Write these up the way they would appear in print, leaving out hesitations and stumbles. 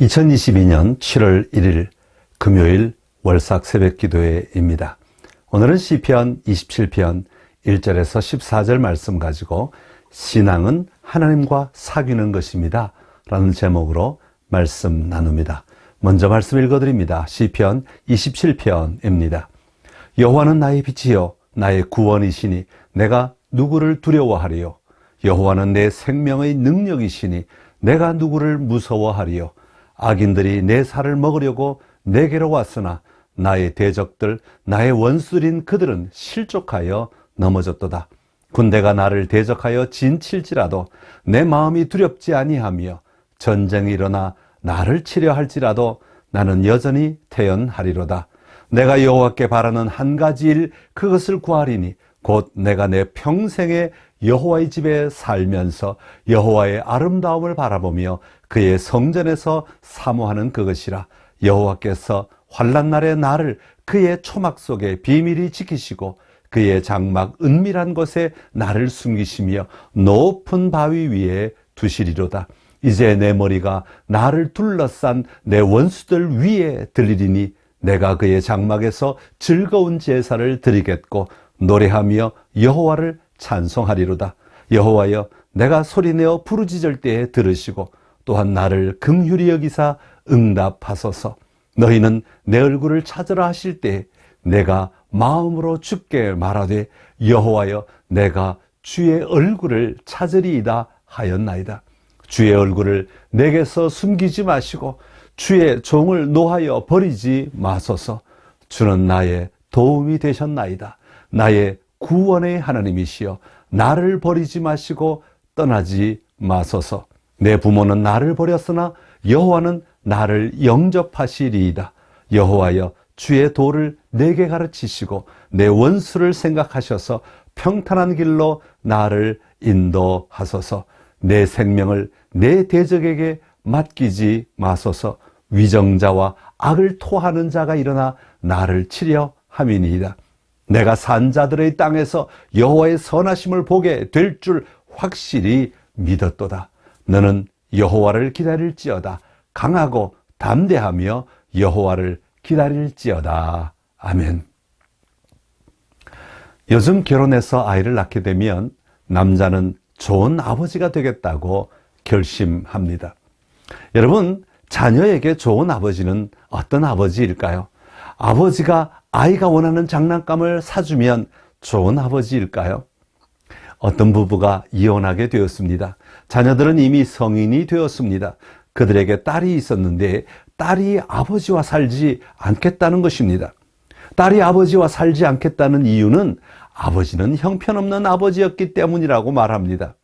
2022년 7월 1일 금요일 월삭 새벽기도회입니다. 오늘은 시편 27편 1절에서 14절 말씀 가지고 신앙은 하나님과 사귀는 것입니다 라는 제목으로 말씀 나눕니다. 먼저 말씀 읽어드립니다. 시편 27편입니다. 여호와는 나의 빛이요 나의 구원이시니 내가 누구를 두려워하리요. 여호와는 내 생명의 능력이시니 내가 누구를 무서워하리요. 악인들이 내 살을 먹으려고 내게로 왔으나 나의 대적들, 나의 원수들인 그들은 실족하여 넘어졌도다. 군대가 나를 대적하여 진칠지라도 내 마음이 두렵지 아니하며 전쟁이 일어나 나를 치려 할지라도 나는 여전히 태연하리로다. 내가 여호와께 바라는 한 가지 일, 그것을 구하리니 곧 내가 내 평생에 여호와의 집에 살면서 여호와의 아름다움을 바라보며 그의 성전에서 사모하는 그것이라. 여호와께서 환난 날에 나를 그의 초막 속에 비밀히 지키시고 그의 장막 은밀한 곳에 나를 숨기시며 높은 바위 위에 두시리로다. 이제 내 머리가 나를 둘러싼 내 원수들 위에 들리리니 내가 그의 장막에서 즐거운 제사를 드리겠고 노래하며 여호와를 찬송하리로다. 여호와여, 내가 소리내어 부르짖을 때에 들으시고 또한 나를 긍휼히 여기사 응답하소서. 너희는 내 얼굴을 찾으라 하실 때에 내가 마음으로 주께 말하되 여호와여, 내가 주의 얼굴을 찾으리이다 하였나이다. 주의 얼굴을 내게서 숨기지 마시고 주의 종을 노하여 버리지 마소서. 주는 나의 도움이 되셨나이다. 나의 구원의 하나님이시여, 나를 버리지 마시고 떠나지 마소서. 내 부모는 나를 버렸으나 여호와는 나를 영접하시리이다. 여호와여, 주의 도를 내게 가르치시고 내 원수를 생각하셔서 평탄한 길로 나를 인도하소서. 내 생명을 내 대적에게 맡기지 마소서. 위정자와 악을 토하는 자가 일어나 나를 치려 함이니이다. 내가 산 자들의 땅에서 여호와의 선하심을 보게 될 줄 확실히 믿었도다. 너는 여호와를 기다릴지어다. 강하고 담대하며 여호와를 기다릴지어다. 아멘. 요즘 결혼해서 아이를 낳게 되면 남자는 좋은 아버지가 되겠다고 결심합니다. 여러분, 자녀에게 좋은 아버지는 어떤 아버지일까요? 아버지가 아이가 원하는 장난감을 사주면 좋은 아버지일까요? 어떤 부부가 이혼하게 되었습니다. 자녀들은 이미 성인이 되었습니다. 그들에게 딸이 있었는데 딸이 아버지와 살지 않겠다는 것입니다. 딸이 아버지와 살지 않겠다는 이유는 아버지는 형편없는 아버지였기 때문이라고 말합니다.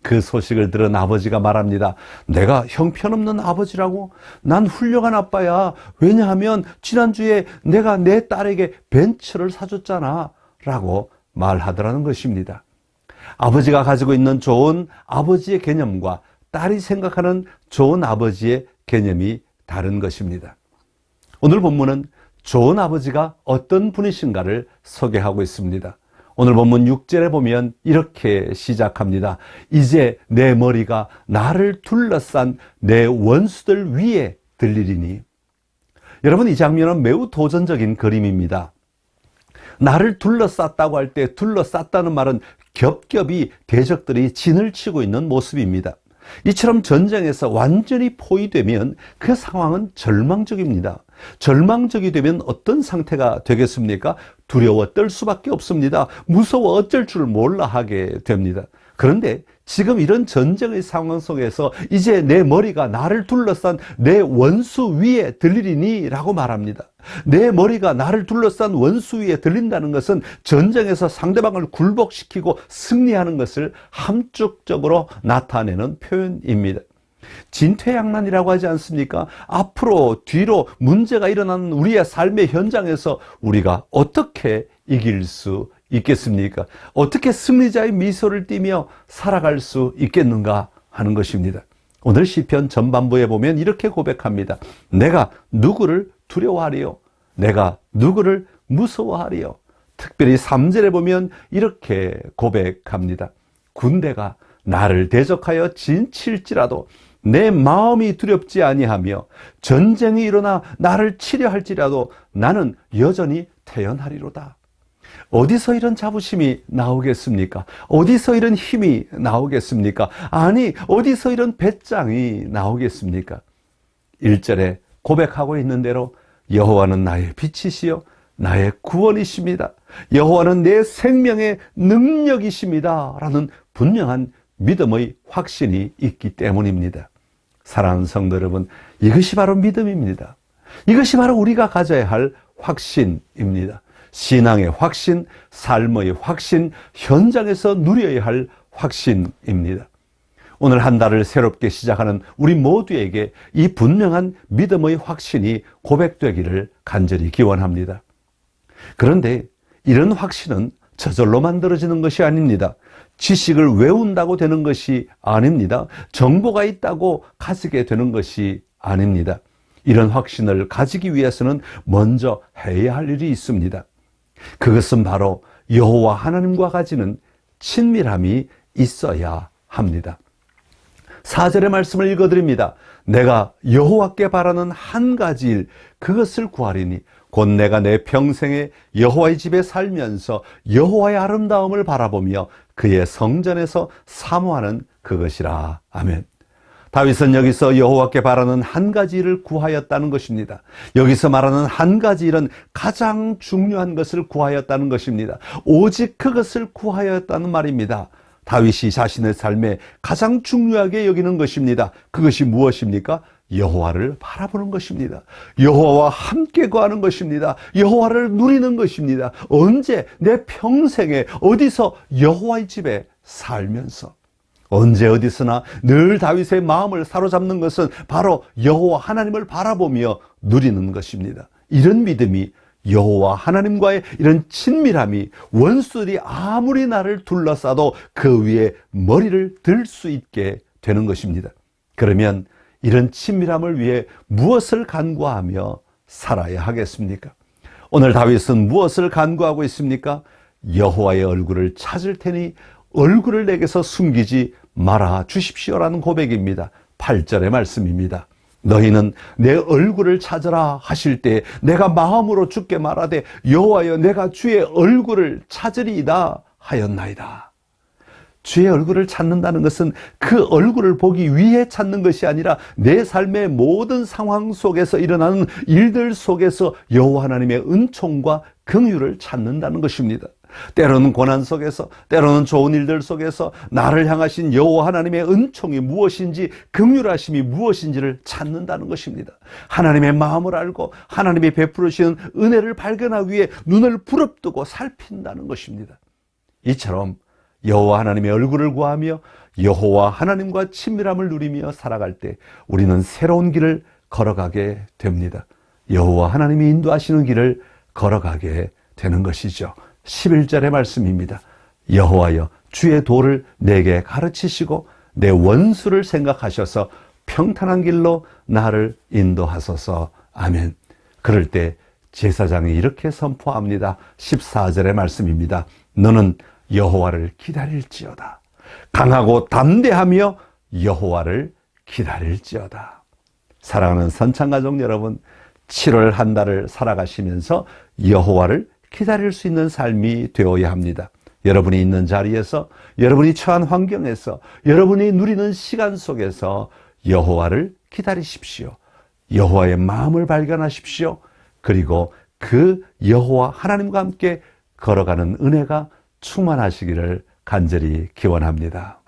그 소식을 들은 아버지가 말합니다. 내가 형편없는 아버지라고? 난 훌륭한 아빠야. 왜냐하면 지난주에 내가 내 딸에게 벤츠를 사줬잖아 라고 말하더라는 것입니다. 아버지가 가지고 있는 좋은 아버지의 개념과 딸이 생각하는 좋은 아버지의 개념이 다른 것입니다. 오늘 본문은 좋은 아버지가 어떤 분이신가를 소개하고 있습니다. 오늘 본문 6절에 보면 이렇게 시작합니다. 이제 내 머리가 나를 둘러싼 내 원수들 위에 들리리니. 여러분, 이 장면은 매우 도전적인 그림입니다. 나를 둘러쌌다고 할 때 둘러쌌다는 말은 겹겹이 대적들이 진을 치고 있는 모습입니다. 이처럼 전쟁에서 완전히 포위되면 그 상황은 절망적입니다. 절망적이 되면 어떤 상태가 되겠습니까? 두려워 떨 수밖에 없습니다. 무서워 어쩔 줄 몰라 하게 됩니다. 그런데 지금 이런 전쟁의 상황 속에서 이제 내 머리가 나를 둘러싼 내 원수 위에 들리리니 라고 말합니다. 내 머리가 나를 둘러싼 원수 위에 들린다는 것은 전쟁에서 상대방을 굴복시키고 승리하는 것을 함축적으로 나타내는 표현입니다. 진퇴양난이라고 하지 않습니까? 앞으로 뒤로 문제가 일어나는 우리의 삶의 현장에서 우리가 어떻게 이길 수 있겠습니까? 어떻게 승리자의 미소를 띠며 살아갈 수 있겠는가 하는 것입니다. 오늘 시편 전반부에 보면 이렇게 고백합니다. 내가 누구를 두려워하리요? 내가 누구를 무서워하리요? 특별히 3절에 보면 이렇게 고백합니다. 군대가 나를 대적하여 진칠지라도 내 마음이 두렵지 아니하며 전쟁이 일어나 나를 치려 할지라도 나는 여전히 태어나리로다. 어디서 이런 자부심이 나오겠습니까? 어디서 이런 힘이 나오겠습니까? 아니, 어디서 이런 배짱이 나오겠습니까? 1절에 고백하고 있는 대로 여호와는 나의 빛이시요 나의 구원이십니다. 여호와는 내 생명의 능력이십니다. 라는 분명한 믿음의 확신이 있기 때문입니다. 사랑하는 성도 여러분, 이것이 바로 믿음입니다. 이것이 바로 우리가 가져야 할 확신입니다. 신앙의 확신, 삶의 확신, 현장에서 누려야 할 확신입니다. 오늘 한 달을 새롭게 시작하는 우리 모두에게 이 분명한 믿음의 확신이 고백되기를 간절히 기원합니다. 그런데 이런 확신은 저절로 만들어지는 것이 아닙니다. 지식을 외운다고 되는 것이 아닙니다. 정보가 있다고 가지게 되는 것이 아닙니다. 이런 확신을 가지기 위해서는 먼저 해야 할 일이 있습니다. 그것은 바로 여호와 하나님과 가지는 친밀함이 있어야 합니다. 4절의 말씀을 읽어드립니다. 내가 여호와께 바라는 한 가지 일, 그것을 구하리니 곧 내가 내 평생에 여호와의 집에 살면서 여호와의 아름다움을 바라보며 그의 성전에서 사모하는 그것이라. 아멘. 다윗은 여기서 여호와께 바라는 한 가지 일을 구하였다는 것입니다. 여기서 말하는 한 가지 일은 가장 중요한 것을 구하였다는 것입니다. 오직 그것을 구하였다는 말입니다. 다윗이 자신의 삶에 가장 중요하게 여기는 것입니다. 그것이 무엇입니까? 여호와를 바라보는 것입니다. 여호와와 함께 거하는 것입니다. 여호와를 누리는 것입니다. 언제? 내 평생에 어디서? 여호와의 집에 살면서. 언제 어디서나 늘 다윗의 마음을 사로잡는 것은 바로 여호와 하나님을 바라보며 누리는 것입니다. 이런 믿음이, 여호와 하나님과의 이런 친밀함이 원수들이 아무리 나를 둘러싸도 그 위에 머리를 들 수 있게 되는 것입니다. 그러면 이런 친밀함을 위해 무엇을 간구하며 살아야 하겠습니까? 오늘 다윗은 무엇을 간구하고 있습니까? 여호와의 얼굴을 찾을 테니 얼굴을 내게서 숨기지 말아 주십시오라는 고백입니다. 8절의 말씀입니다. 너희는 내 얼굴을 찾으라 하실 때 내가 마음으로 주께 말하되 여호와여 내가 주의 얼굴을 찾으리이다 하였나이다. 주의 얼굴을 찾는다는 것은 그 얼굴을 보기 위해 찾는 것이 아니라 내 삶의 모든 상황 속에서 일어나는 일들 속에서 여호와 하나님의 은총과 긍휼을 찾는다는 것입니다. 때로는 고난 속에서, 때로는 좋은 일들 속에서 나를 향하신 여호와 하나님의 은총이 무엇인지, 긍휼하심이 무엇인지를 찾는다는 것입니다. 하나님의 마음을 알고 하나님이 베풀으시는 은혜를 발견하기 위해 눈을 부릅뜨고 살핀다는 것입니다. 이처럼 여호와 하나님의 얼굴을 구하며 여호와 하나님과 친밀함을 누리며 살아갈 때 우리는 새로운 길을 걸어가게 됩니다. 여호와 하나님이 인도하시는 길을 걸어가게 되는 것이죠. 11절의 말씀입니다. 여호와여 주의 도를 내게 가르치시고 내 원수를 생각하셔서 평탄한 길로 나를 인도하소서. 아멘. 그럴 때 제사장이 이렇게 선포합니다. 14절의 말씀입니다. 너는 여호와를 기다릴지어다. 강하고 담대하며 여호와를 기다릴지어다. 사랑하는 선창가족 여러분, 7월 한 달을 살아가시면서 여호와를 기다릴 수 있는 삶이 되어야 합니다. 여러분이 있는 자리에서, 여러분이 처한 환경에서, 여러분이 누리는 시간 속에서 여호와를 기다리십시오. 여호와의 마음을 발견하십시오. 그리고 그 여호와 하나님과 함께 걸어가는 은혜가 충만하시기를 간절히 기원합니다.